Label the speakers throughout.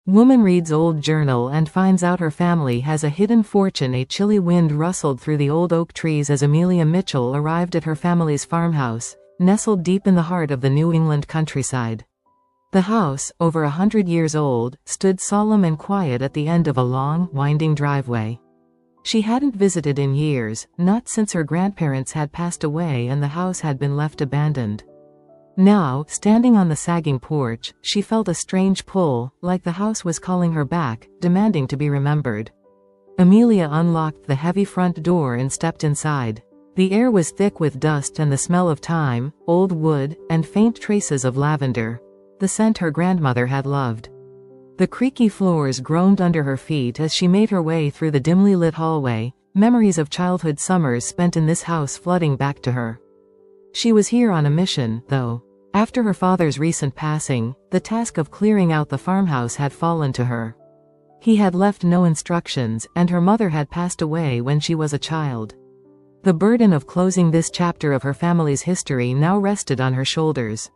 Speaker 1: Woman reads old journal and finds out her family has a hidden fortune. A chilly wind rustled through the old oak trees as Amelia Mitchell arrived at her family's farmhouse, nestled deep in the heart of the New England countryside. The house, over 100 years old, stood solemn and quiet at the end of a long, winding driveway. She hadn't visited in years, not since her grandparents had passed away and the house had been left abandoned. Now, standing on the sagging porch, she felt a strange pull, like the house was calling her back, demanding to be remembered. Amelia unlocked the heavy front door and stepped inside. The air was thick with dust and the smell of thyme, old wood, and faint traces of lavender, the scent her grandmother had loved. The creaky floors groaned under her feet as she made her way through the dimly lit hallway, memories of childhood summers spent in this house flooding back to her. She was here on a mission, though. After her father's recent passing, the task of clearing out the farmhouse had fallen to her. He had left no instructions, and her mother had passed away when she was a child. The burden of closing this chapter of her family's history now rested on her shoulders.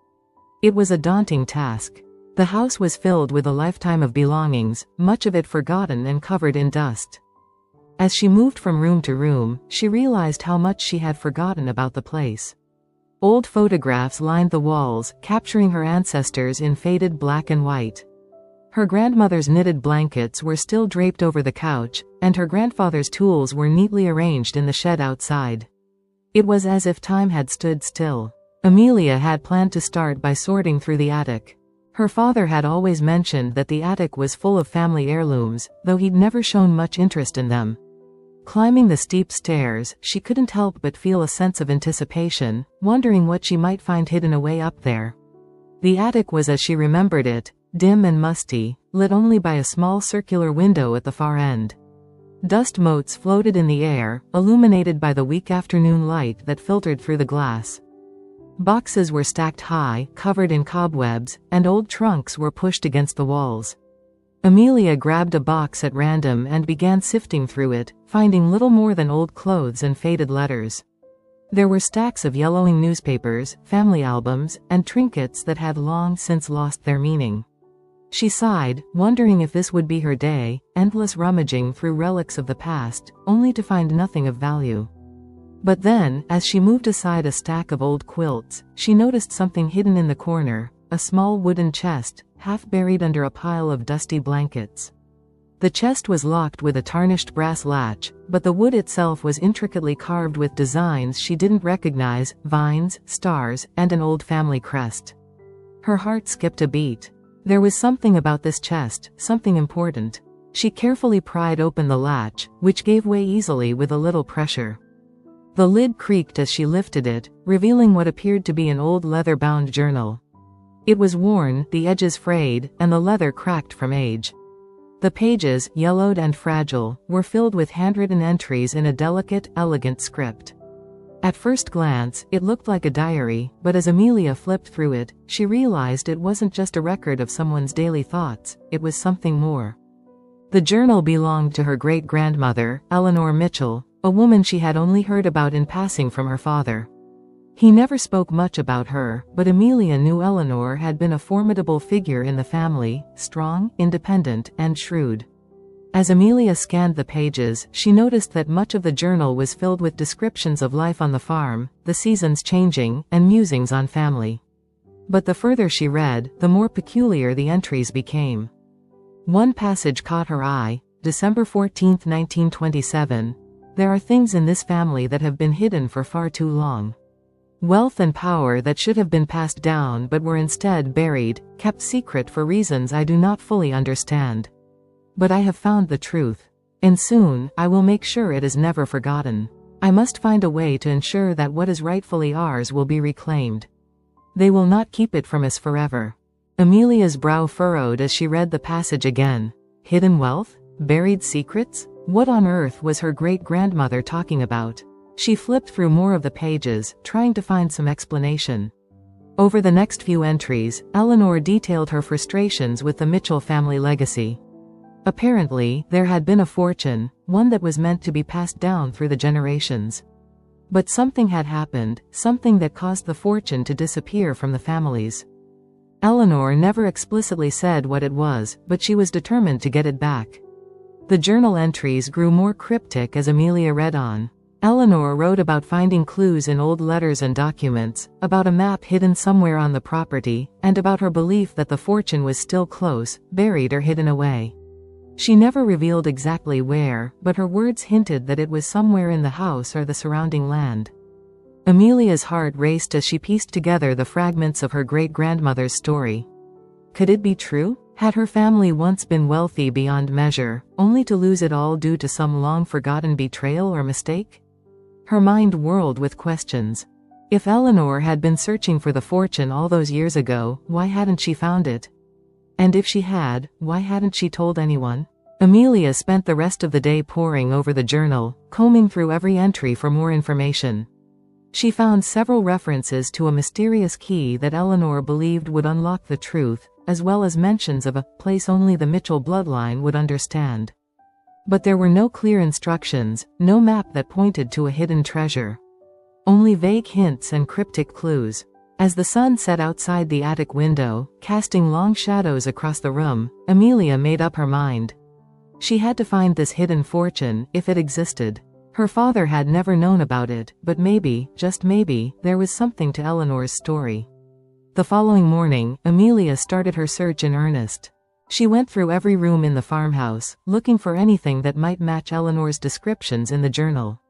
Speaker 1: It was a daunting task. The house was filled with a lifetime of belongings, much of it forgotten and covered in dust. As she moved from room to room, she realized how much she had forgotten about the place. Old photographs lined the walls, capturing her ancestors in faded black and white. Her grandmother's knitted blankets were still draped over the couch, and her grandfather's tools were neatly arranged in the shed outside. It was as if time had stood still. Amelia had planned to start by sorting through the attic. Her father had always mentioned that the attic was full of family heirlooms, though he'd never shown much interest in them. Climbing the steep stairs, she couldn't help but feel a sense of anticipation, wondering what she might find hidden away up there. The attic was as she remembered it, dim and musty, lit only by a small circular window at the far end. Dust motes floated in the air, illuminated by the weak afternoon light that filtered through the glass. Boxes were stacked high, covered in cobwebs, and old trunks were pushed against the walls. Amelia grabbed a box at random and began sifting through it, finding little more than old clothes and faded letters. There were stacks of yellowing newspapers, family albums, and trinkets that had long since lost their meaning. She sighed, wondering if this would be her day, endless rummaging through relics of the past, only to find nothing of value. But then, as she moved aside a stack of old quilts, she noticed something hidden in the corner, a small wooden chest, half buried under a pile of dusty blankets. The chest was locked with a tarnished brass latch, but the wood itself was intricately carved with designs she didn't recognize, vines, stars, and an old family crest. Her heart skipped a beat. There was something about this chest, something important. She carefully pried open the latch, which gave way easily with a little pressure. The lid creaked as she lifted it, revealing what appeared to be an old leather-bound journal. It was worn, the edges frayed, and the leather cracked from age. The pages, yellowed and fragile, were filled with handwritten entries in a delicate, elegant script. At first glance, it looked like a diary, but as Amelia flipped through it, she realized it wasn't just a record of someone's daily thoughts, it was something more. The journal belonged to her great-grandmother, Eleanor Mitchell, a woman she had only heard about in passing from her father. He never spoke much about her, but Amelia knew Eleanor had been a formidable figure in the family, strong, independent, and shrewd. As Amelia scanned the pages, she noticed that much of the journal was filled with descriptions of life on the farm, the seasons changing, and musings on family. But the further she read, the more peculiar the entries became. One passage caught her eye, December 14, 1927. There are things in this family that have been hidden for far too long. Wealth and power that should have been passed down but were instead buried, kept secret for reasons I do not fully understand. But I have found the truth. And soon, I will make sure it is never forgotten. I must find a way to ensure that what is rightfully ours will be reclaimed. They will not keep it from us forever. Amelia's brow furrowed as she read the passage again. Hidden wealth? Buried secrets? What on earth was her great-grandmother talking about? She flipped through more of the pages, trying to find some explanation. Over the next few entries, Eleanor detailed her frustrations with the Mitchell family legacy. Apparently, there had been a fortune, one that was meant to be passed down through the generations. But something had happened, something that caused the fortune to disappear from the families. Eleanor never explicitly said what it was, but she was determined to get it back. The journal entries grew more cryptic as Amelia read on. Eleanor wrote about finding clues in old letters and documents, about a map hidden somewhere on the property, and about her belief that the fortune was still close, buried or hidden away. She never revealed exactly where, but her words hinted that it was somewhere in the house or the surrounding land. Amelia's heart raced as she pieced together the fragments of her great-grandmother's story. Could it be true? Had her family once been wealthy beyond measure, only to lose it all due to some long-forgotten betrayal or mistake? Her mind whirled with questions. If Eleanor had been searching for the fortune all those years ago, why hadn't she found it? And if she had, why hadn't she told anyone? Amelia spent the rest of the day poring over the journal, combing through every entry for more information. She found several references to a mysterious key that Eleanor believed would unlock the truth, as well as mentions of a place only the Mitchell bloodline would understand. But there were no clear instructions, no map that pointed to a hidden treasure. Only vague hints and cryptic clues. As the sun set outside the attic window, casting long shadows across the room, Amelia made up her mind. She had to find this hidden fortune, if it existed. Her father had never known about it, but maybe, just maybe, there was something to Eleanor's story. The following morning, Amelia started her search in earnest. She went through every room in the farmhouse, looking for anything that might match Eleanor's descriptions in the journal.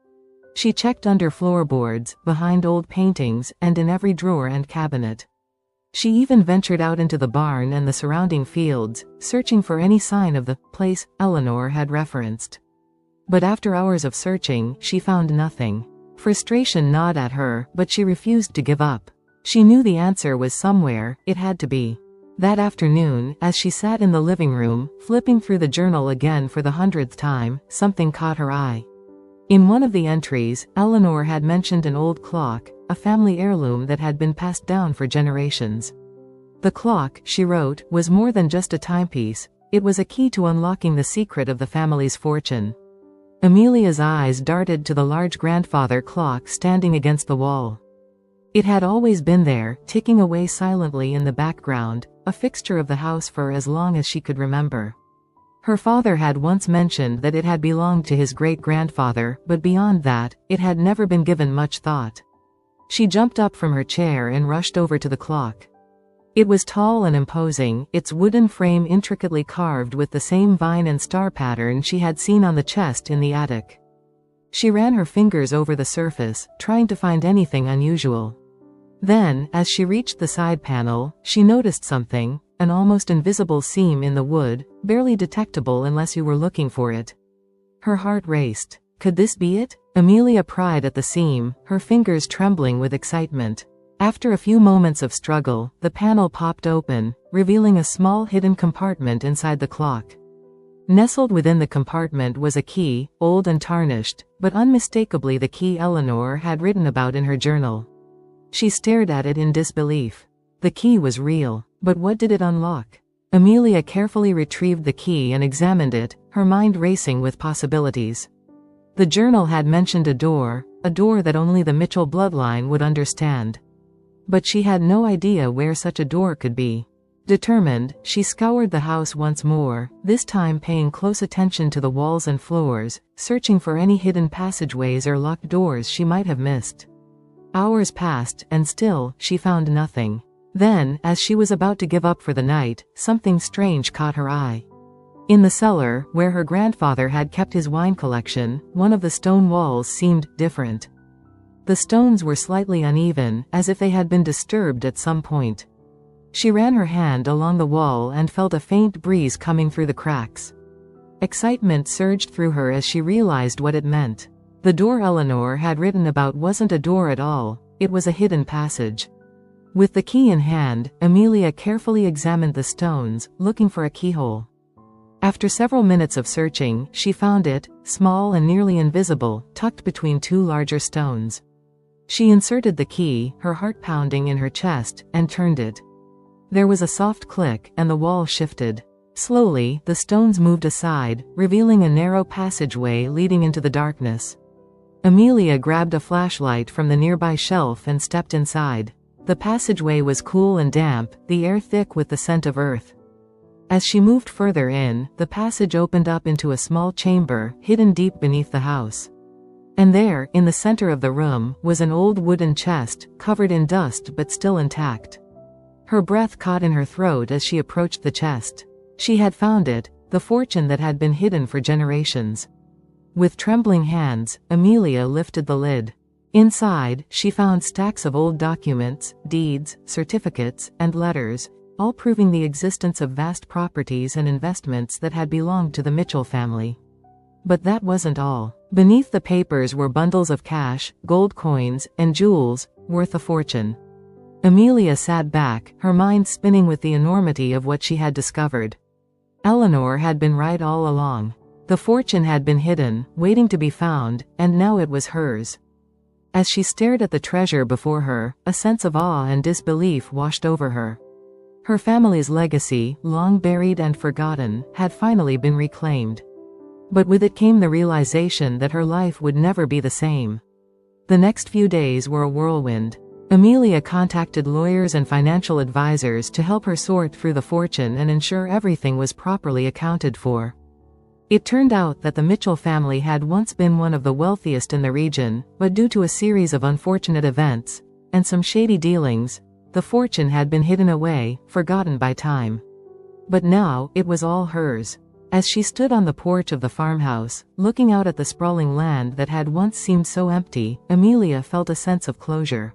Speaker 1: She checked under floorboards, behind old paintings, and in every drawer and cabinet. She even ventured out into the barn and the surrounding fields, searching for any sign of the place Eleanor had referenced. But after hours of searching, she found nothing. Frustration gnawed at her, but she refused to give up. She knew the answer was somewhere, it had to be. That afternoon, as she sat in the living room, flipping through the journal again for the 100th time, something caught her eye. In one of the entries, Eleanor had mentioned an old clock, a family heirloom that had been passed down for generations. The clock, she wrote, was more than just a timepiece, it was a key to unlocking the secret of the family's fortune. Amelia's eyes darted to the large grandfather clock standing against the wall. It had always been there, ticking away silently in the background, a fixture of the house for as long as she could remember. Her father had once mentioned that it had belonged to his great-grandfather, but beyond that, it had never been given much thought. She jumped up from her chair and rushed over to the clock. It was tall and imposing, its wooden frame intricately carved with the same vine and star pattern she had seen on the chest in the attic. She ran her fingers over the surface, trying to find anything unusual. Then, as she reached the side panel, she noticed something, an almost invisible seam in the wood, barely detectable unless you were looking for it. Her heart raced. Could this be it? Amelia pried at the seam, her fingers trembling with excitement. After a few moments of struggle, the panel popped open, revealing a small hidden compartment inside the clock. Nestled within the compartment was a key, old and tarnished, but unmistakably the key Eleanor had written about in her journal. She stared at it in disbelief. The key was real, but what did it unlock? Amelia carefully retrieved the key and examined it, her mind racing with possibilities. The journal had mentioned a door that only the Mitchell bloodline would understand. But she had no idea where such a door could be. Determined, she scoured the house once more, this time paying close attention to the walls and floors, searching for any hidden passageways or locked doors she might have missed. Hours passed, and still, she found nothing. Then, as she was about to give up for the night, something strange caught her eye. In the cellar, where her grandfather had kept his wine collection, one of the stone walls seemed different. The stones were slightly uneven, as if they had been disturbed at some point. She ran her hand along the wall and felt a faint breeze coming through the cracks. Excitement surged through her as she realized what it meant. The door Eleanor had written about wasn't a door at all, it was a hidden passage. With the key in hand, Amelia carefully examined the stones, looking for a keyhole. After several minutes of searching, she found it, small and nearly invisible, tucked between two larger stones. She inserted the key, her heart pounding in her chest, and turned it. There was a soft click, and the wall shifted. Slowly, the stones moved aside, revealing a narrow passageway leading into the darkness. Amelia grabbed a flashlight from the nearby shelf and stepped inside. The passageway was cool and damp, the air thick with the scent of earth. As she moved further in, the passage opened up into a small chamber, hidden deep beneath the house. And there, in the center of the room, was an old wooden chest, covered in dust but still intact. Her breath caught in her throat as she approached the chest. She had found it, the fortune that had been hidden for generations. With trembling hands, Amelia lifted the lid. Inside, she found stacks of old documents, deeds, certificates, and letters, all proving the existence of vast properties and investments that had belonged to the Mitchell family. But that wasn't all. Beneath the papers were bundles of cash, gold coins, and jewels, worth a fortune. Amelia sat back, her mind spinning with the enormity of what she had discovered. Eleanor had been right all along. The fortune had been hidden, waiting to be found, and now it was hers. As she stared at the treasure before her, a sense of awe and disbelief washed over her. Her family's legacy, long buried and forgotten, had finally been reclaimed. But with it came the realization that her life would never be the same. The next few days were a whirlwind. Amelia contacted lawyers and financial advisors to help her sort through the fortune and ensure everything was properly accounted for. It turned out that the Mitchell family had once been one of the wealthiest in the region, but due to a series of unfortunate events, and some shady dealings, the fortune had been hidden away, forgotten by time. But now, it was all hers. As she stood on the porch of the farmhouse, looking out at the sprawling land that had once seemed so empty, Amelia felt a sense of closure.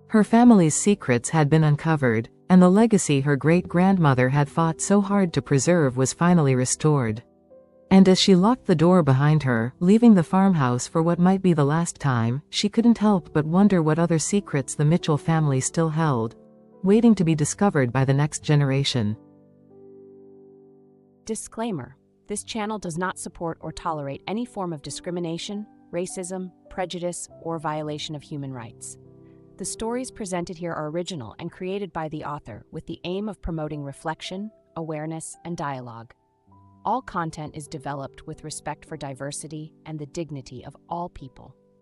Speaker 1: Her family's secrets had been uncovered, and the legacy her great-grandmother had fought so hard to preserve was finally restored. And as she locked the door behind her, leaving the farmhouse for what might be the last time, she couldn't help but wonder what other secrets the Mitchell family still held, waiting to be discovered by the next generation.
Speaker 2: Disclaimer: this channel does not support or tolerate any form of discrimination, racism, prejudice, or violation of human rights. The stories presented here are original and created by the author with the aim of promoting reflection, awareness, and dialogue. All content is developed with respect for diversity and the dignity of all people.